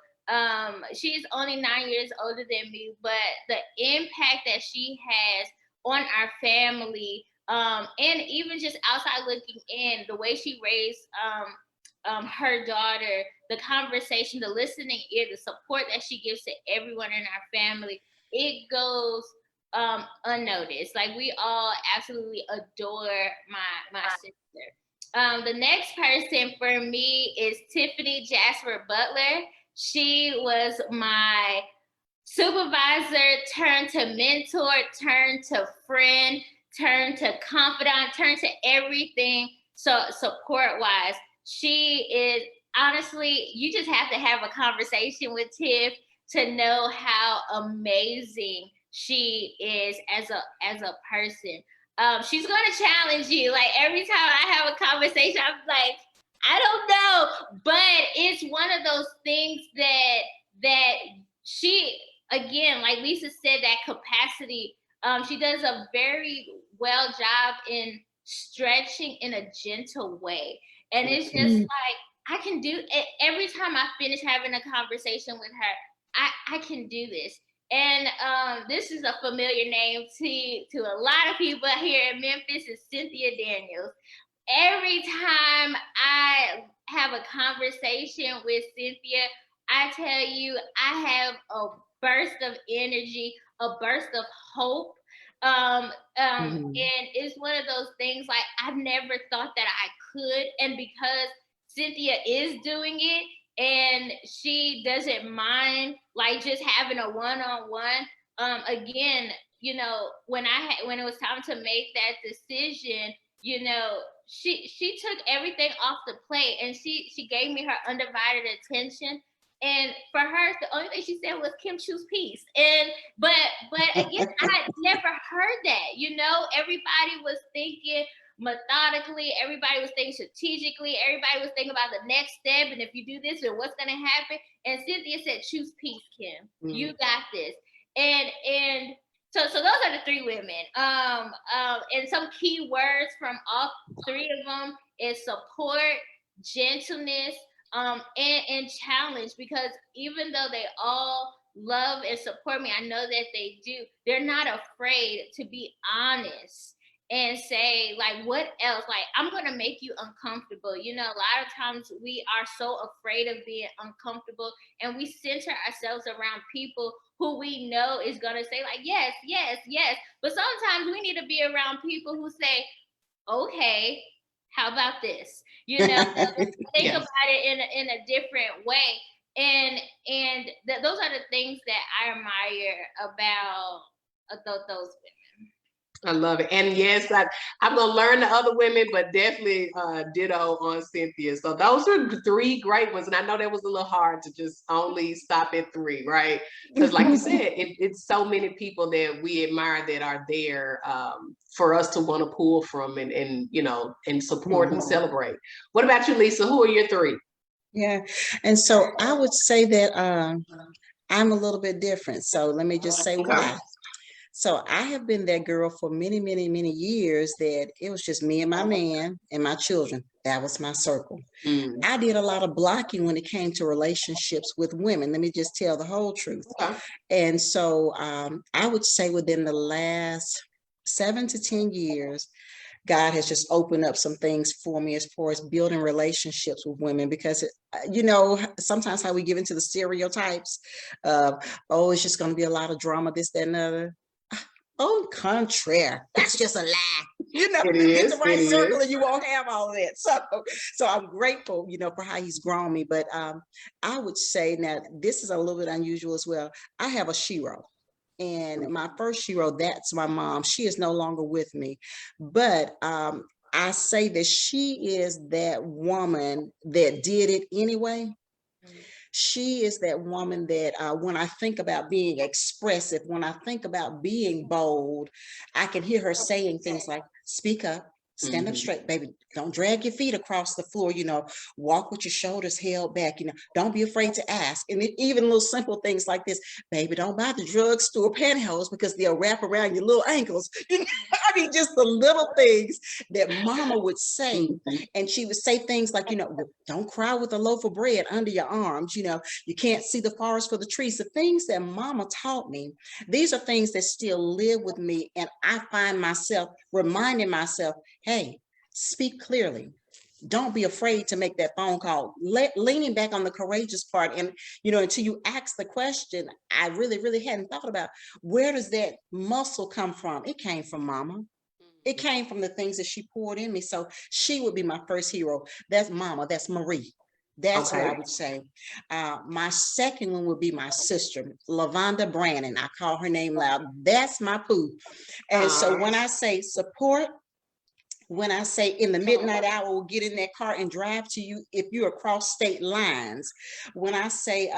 She's only 9 years older than me, but the impact that she has on our family, and even just outside looking in, the way she raised her daughter, the conversation, the listening ear, the support that she gives to everyone in our family, it goes unnoticed. Like, we all absolutely adore my sister. The next person for me is Tiffany Jasper Butler. She was my supervisor, turned to mentor, turned to friend, turned to confidant, turned to everything. So support wise, she is, honestly, you just have to have a conversation with Tiff to know how amazing she is as a person. She's gonna challenge you. Like, every time I have a conversation, I'm like, I don't know, but it's one of those things that she, again, like Lisa said, that capacity. She does a very well job in stretching in a gentle way, and it's just like, I can do it. Every time I finish having a conversation with her, I can do this. And this is a familiar name to a lot of people here in Memphis, is Cynthia Daniels. Every time I have a conversation with Cynthia, I tell you, I have a burst of energy, a burst of hope. And it's one of those things, like, I've never thought that I could. And because Cynthia is doing it, and she doesn't mind, like, just having a one-on-one, again, you know, when it was time to make that decision, you know, she took everything off the plate, and she gave me her undivided attention. And for her, the only thing she said was, Kim, choose peace. And but again, I never heard that. You know, everybody was thinking methodically, everybody was thinking strategically, everybody was thinking about the next step, and if you do this, and what's gonna happen. And Cynthia said, choose peace, Kim. You got this. And so those are the three women. And some key words from all three of them is support, gentleness, and challenge. Because even though they all love and support me, I know that they do, they're not afraid to be honest and say, like, what else? Like, I'm gonna make you uncomfortable. You know, a lot of times we are so afraid of being uncomfortable, and we center ourselves around people who we know is gonna say, like, yes, yes, yes. But sometimes we need to be around people who say, okay, how about this? You know, think about it in a different way. And those are the things that I admire about those women. I love it. And yes, I'm going to learn the other women, but definitely ditto on Cynthia. So those are three great ones. And I know that was a little hard to just only stop at three, right? Because like you said, it's so many people that we admire that are there for us to want to pull from and you know, and support and celebrate. What about you, Lisa? Who are your three? Yeah. And so I would say that I'm a little bit different. So let me just say why. So I have been that girl for many, many, many years that it was just me and my man and my children. That was my circle. I did a lot of blocking when it came to relationships with women. Let me just tell the whole truth. And so I would say within the last 7 to 10 years, God has just opened up some things for me as far as building relationships with women, because, you know, sometimes how we give into the stereotypes of, oh, it's just going to be a lot of drama, this, that, and the other. Au contraire, that's just a lie. You know, get the right circle and you won't have all of that. So I'm grateful, you know, for how he's grown me. But I would say now, this is a little bit unusual as well. I have a shero. And my first shero, that's my mom. She is no longer with me. But I say that she is that woman that did it anyway. She is that woman that when I think about being expressive, when I think about being bold, I can hear her saying things like, speak up, Stand up straight, baby. Don't drag your feet across the floor, walk with your shoulders held back, don't be afraid to ask. And even little simple things like this, baby, don't buy the drugstore pantyhose because they'll wrap around your little ankles. I mean, just the little things that mama would say. And she would say things like, don't cry with a loaf of bread under your arms. You can't see the forest for the trees. The things that mama taught me, these are things that still live with me. And I find myself reminding myself, hey, speak clearly. Don't be afraid to make that phone call. Leaning back on the courageous part. And, until you ask the question, I really, really hadn't thought about, where does that muscle come from? It came from mama. It came from the things that she poured in me. So she would be my first hero. That's mama. That's Marie. That's what I would say. My second one would be my sister, LaVonda Brannon. I call her name loud. That's my poo. And so when I say support, when I say in the midnight hour, we'll get in that car and drive to you if you're across state lines. When I say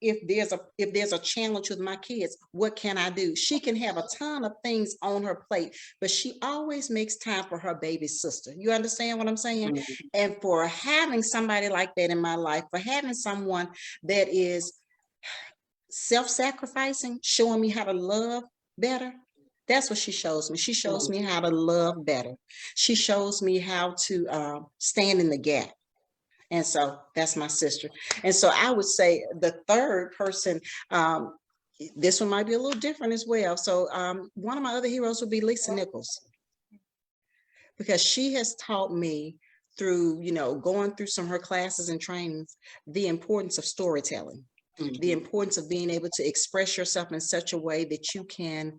if there's a challenge with my kids, what can I do? She can have a ton of things on her plate, but she always makes time for her baby sister. You understand what I'm saying? And for having somebody like that in my life, for having someone that is self-sacrificing, showing me how to love better, that's what she shows me. She shows me how to love better. She shows me how to stand in the gap. And so that's my sister. And so I would say the third person, this one might be a little different as well. So one of my other heroes would be Lisa Nichols, because she has taught me through, going through some of her classes and trainings, the importance of storytelling. The importance of being able to express yourself in such a way that you can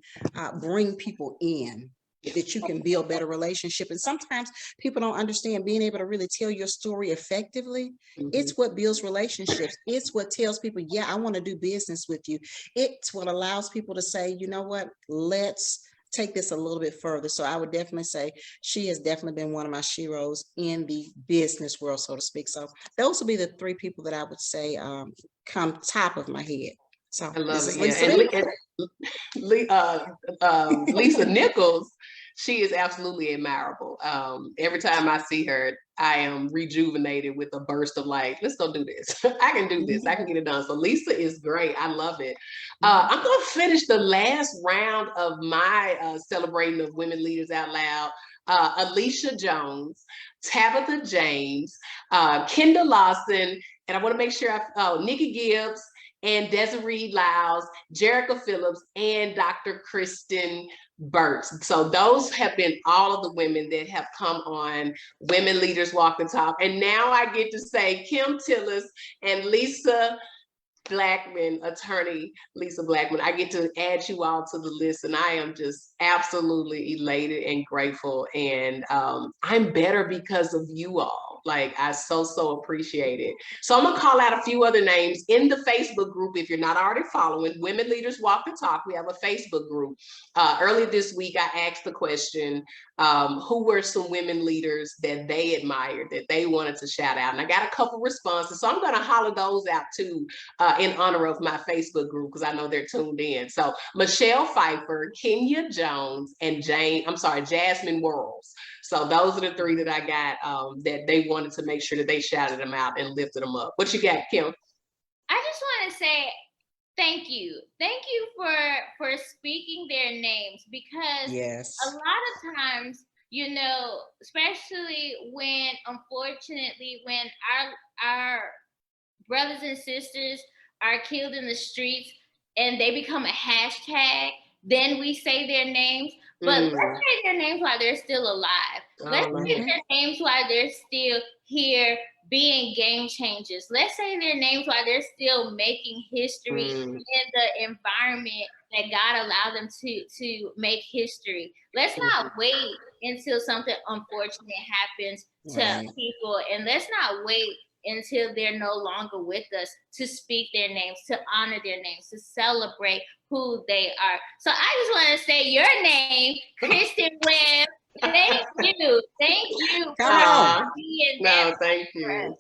bring people in, that you can build better relationship. And sometimes people don't understand being able to really tell your story effectively. It's what builds relationships. It's what tells people, yeah, I want to do business with you. It's what allows people to say, you know what, let's take this a little bit further. So I would definitely say she has definitely been one of my sheroes in the business world, so to speak. So those would be the three people that I would say come top of my head. So I love it. Lisa. Lisa Nichols, she is absolutely admirable. Every time I see her, I am rejuvenated with a burst of like, let's go do this. I can do this. I can get it done. So Lisa is great. I love it. I'm going to finish the last round of my celebrating of women leaders out loud. Alicia Jones, Tabitha James, Kendall Lawson, and I want to make sure Nikki Gibbs, and Desiree Lyles, Jerica Phillips, and Dr. Kristen Burtz. So those have been all of the women that have come on Women Leaders Walk the Talk. And now I get to say Kim Tillis and Lisa Blackmon, attorney Lisa Blackmon. I get to add you all to the list, and I am just absolutely elated and grateful. And I'm better because of you all. Like, I so appreciate it. So I'm gonna call out a few other names in the Facebook group. If you're not already following Women Leaders Walk the Talk, we have a Facebook group. Earlier this week, I asked the question, who were some women leaders that they admired, that they wanted to shout out? And I got a couple responses. So I'm gonna holler those out too, in honor of my Facebook group, because I know they're tuned in. So Michelle Pfeiffer, Kenya Jones, and Jasmine Worrells. So those are the three that I got that they wanted to make sure that they shouted them out and lifted them up. What you got, Kim? I just want to say thank you. Thank you for speaking their names, because a lot of times, especially when, unfortunately, when our brothers and sisters are killed in the streets and they become a hashtag, then we say their names. But let's say their names while they're still alive. Let's say their names while they're still here being game changers. Let's say their names while they're still making history in the environment that God allowed them to make history. Let's not wait until something unfortunate happens to people, and let's not wait until they're no longer with us to speak their names, to honor their names, to celebrate who they are. So I just want to say your name, Christin Webb. Thank you. Thank you for being there. No, thank you.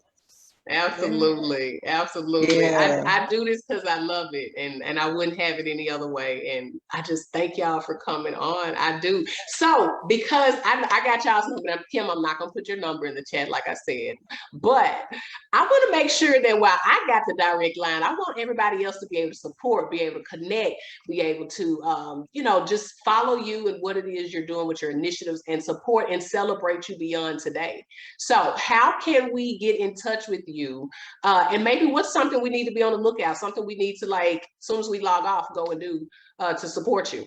Absolutely, absolutely. Yeah. I do this because I love it, and I wouldn't have it any other way. And I just thank y'all for coming on. I do. So because I got y'all's number, Kim, I'm not gonna put your number in the chat, like I said, but I want to make sure that while I got the direct line, I want everybody else to be able to support, be able to connect, be able to, just follow you and what it is you're doing with your initiatives and support and celebrate you beyond today. So how can we get in touch with you? And maybe what's something we need to be on the lookout, something we need to, like, as soon as we log off, go and do to support you?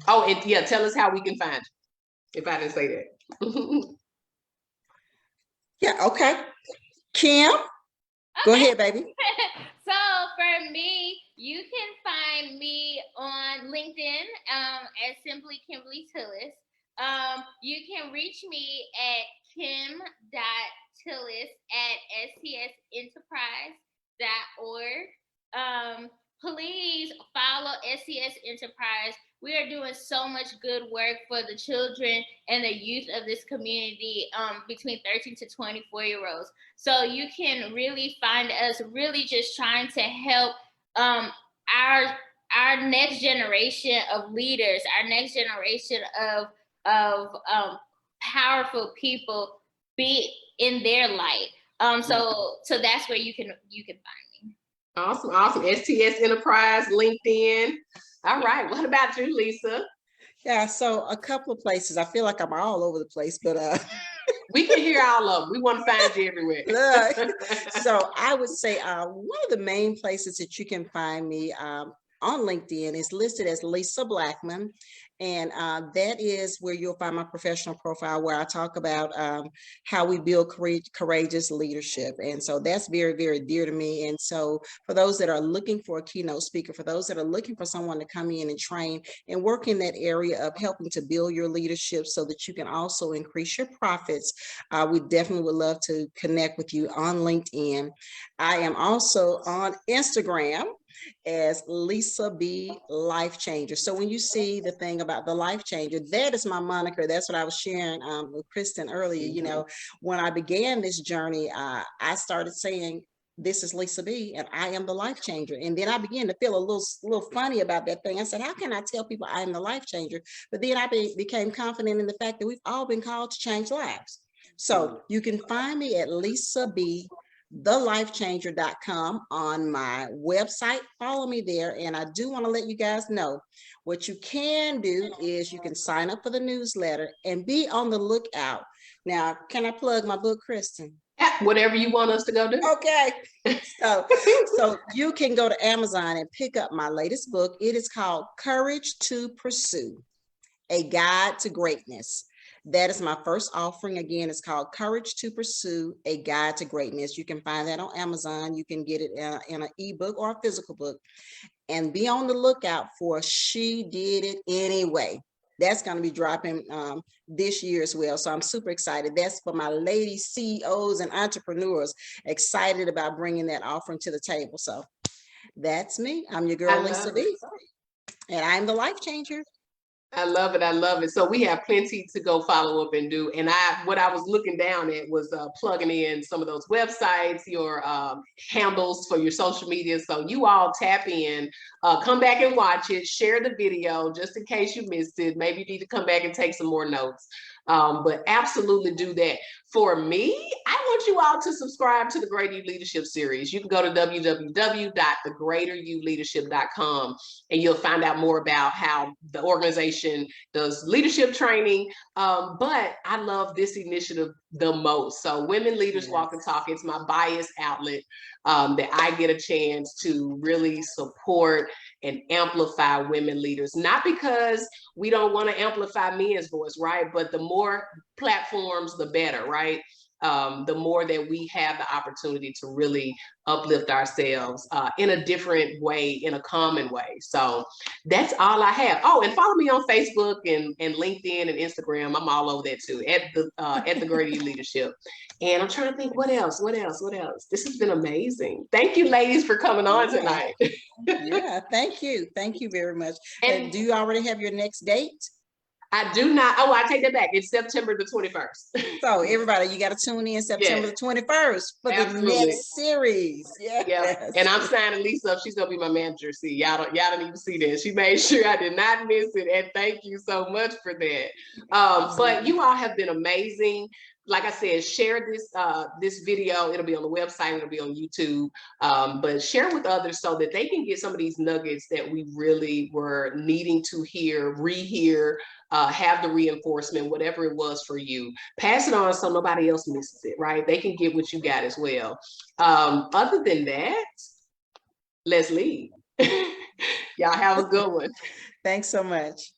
Oh, and yeah, tell us how we can find you, if I didn't say that. Yeah, okay. Kim, go ahead, baby. So for me, you can find me on LinkedIn as simply Kimberly Tillis. You can reach me at kim.tillis@stsenterprise.org. Please follow STS Enterprise. We are doing so much good work for the children and the youth of this community between 13 to 24-year-olds. So you can really find us really just trying to help our next generation of leaders, our next generation of powerful people be in their light. So that's where you can find me. Awesome, awesome. STS Enterprise, LinkedIn. All right. What about you, Lisa? Yeah, so a couple of places. I feel like I'm all over the place, but we can hear all of them. We want to find you everywhere. So I would say one of the main places that you can find me on LinkedIn is listed as Lisa Blackmon. And that is where you'll find my professional profile, where I talk about how we build courageous leadership. And so that's very, very dear to me. And so for those that are looking for a keynote speaker, for those that are looking for someone to come in and train and work in that area of helping to build your leadership so that you can also increase your profits, we definitely would love to connect with you on LinkedIn. I am also on Instagram as Lisa B Life Changer. So when you see the thing about the Life Changer, that is my moniker. That's what I was sharing with Christin earlier. You know, when I began this journey, I started saying, this is Lisa B and I am the life changer. And then I began to feel a little funny about that thing. I said, how can I tell people I am the life changer? But then I became confident in the fact that we've all been called to change lives. So you can find me at Lisa B thelifechanger.com on my website. Follow me there. And I do want to let you guys know what you can do is you can sign up for the newsletter and be on the lookout. Now, can I plug my book, Christin? Whatever you want us to go do. Okay. So you can go to Amazon and pick up my latest book. It is called Courage to Pursue, A Guide to Greatness. That is my first offering. Again, it's called Courage to Pursue, A Guide to Greatness. You can find that on Amazon. You can get it in an ebook or a physical book. And be on the lookout for She Did It Anyway. That's going to be dropping this year as well. So I'm super excited. That's for my lady CEOs and entrepreneurs excited about bringing that offering to the table. So that's me. I'm your girl, Lisa B. And I'm the life changer. I love it. I love it. So we have plenty to go follow up and do. And what I was looking down at was plugging in some of those websites, your handles for your social media. So you all tap in, come back and watch it, share the video just in case you missed it. Maybe you need to come back and take some more notes. But absolutely do that. For me, I want you all to subscribe to the Greater You Leadership series. You can go to www.thegreateryouleadership.com and you'll find out more about how the organization does leadership training. But I love this initiative the most. So Women Leaders Walk and Talk, it's my bias outlet that I get a chance to really support and amplify women leaders, not because we don't want to amplify men's voice, right? But the more platforms, the better, right? The more that we have the opportunity to really uplift ourselves in a different way, in a common way. So that's all I have. Oh, and follow me on Facebook and LinkedIn and Instagram. I'm all over that too, at the Greater You Leadership. And I'm trying to think, what else? This has been amazing. Thank you, ladies, for coming on tonight. Yeah, thank you. Thank you very much. And do you already have your next date? I do not. Oh, I take that back. It's September the 21st. So everybody, you got to tune in September the 21st for the Absolutely. next series. Yeah. Yes. And I'm signing Lisa up. She's gonna be my manager. See, y'all don't even see that. She made sure I did not miss it. And thank you so much for that. But you all have been amazing. Like I said, share this video. It'll be on the website, it'll be on YouTube. But share with others so that they can get some of these nuggets that we really were needing to hear, rehear, have the reinforcement, whatever it was for you. Pass it on so nobody else misses it, right? They can get what you got as well. Other than that, let's leave. Y'all have a good one. Thanks so much.